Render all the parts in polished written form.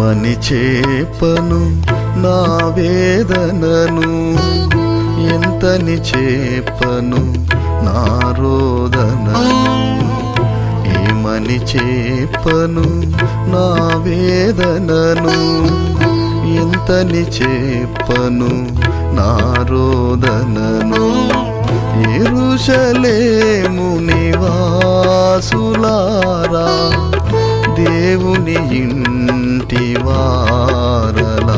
ఏమని చెప్పను నా వేదనను, ఎంతని చెప్పను నా రోదనను. ఏమని చెప్పను నా వేదనను, ఎంతని చెప్పను నా రోదనను. యెరూషలేము నివాసులారా, దేవుని ఇంటి వారలారా.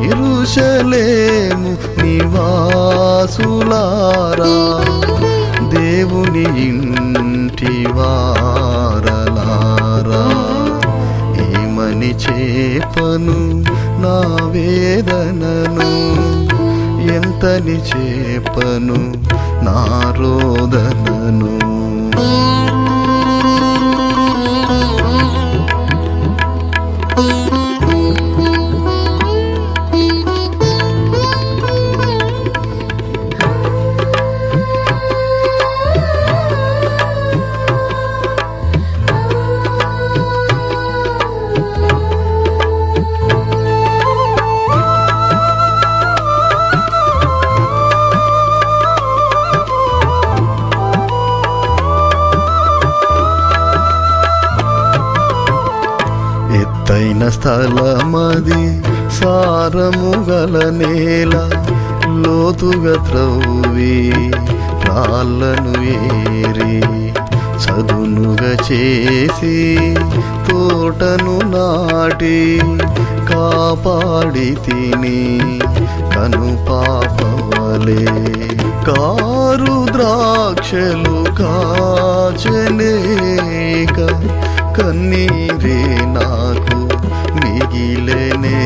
యెరూషలేము నివాసులారా, దేవుని ఇంటి వారలారా. ఏమని చెప్పను నా వేదనను, ఎంతని చెప్పను నా రోదనను. ఎత్తైన స్థలమది, సారము గల నేల, లోతుగా త్రవ్వి రాళ్ళను ఏరి చదునుగా చేసి తోటను నాటి కాపాడి తిని కను పాపవలే. కారు ద్రాక్షలు కాచనేక, కన్నీరే నాకు మిగిలేనే.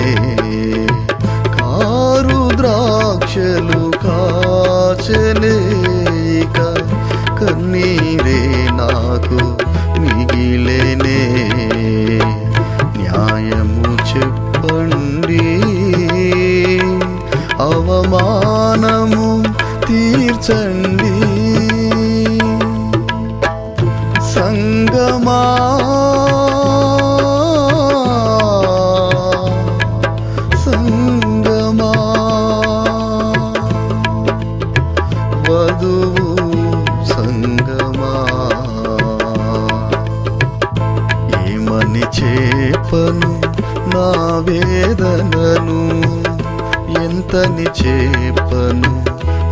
కారు ద్రాక్షలు కాచనేక, కన్నీరే నాకు మిగిలేనే. న్యాయము చెప్పండి, అవమానము తీర్చండి. సంగమా సంగమా, వధువు సంగమా. ఏమని చెప్పను నా వేదనను, ఎంతని చెప్పను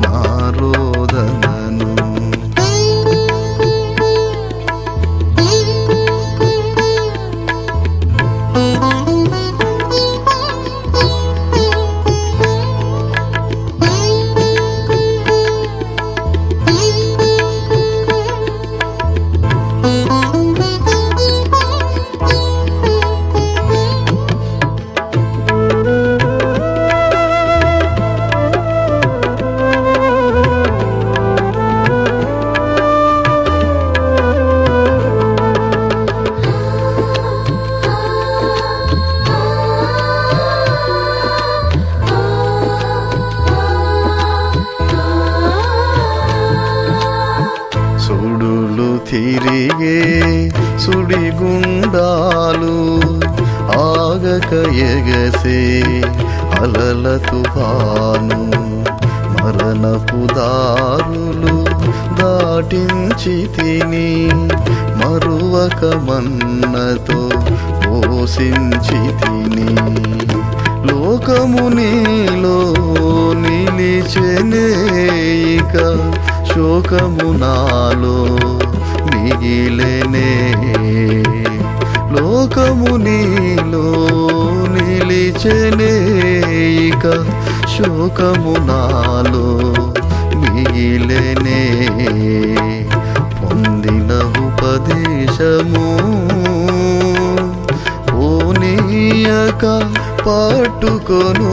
నా రోదనను. సుడులు తిరిగే సుడిగుండాలు, ఆగక ఎగసే అలల తుఫాను. మరణపు దారులు దాటించి తిని మరువక మన్నతో పోషించి తిని. లోకము నీలో నిలిచెనేక, శోకము నాలో మిగిలేనే. లోకము నీలో నిలిచెనేక, శోకము నాలో మిగిలేనే. పొందిన ఉపదేశము ఓనియక పట్టుకొను,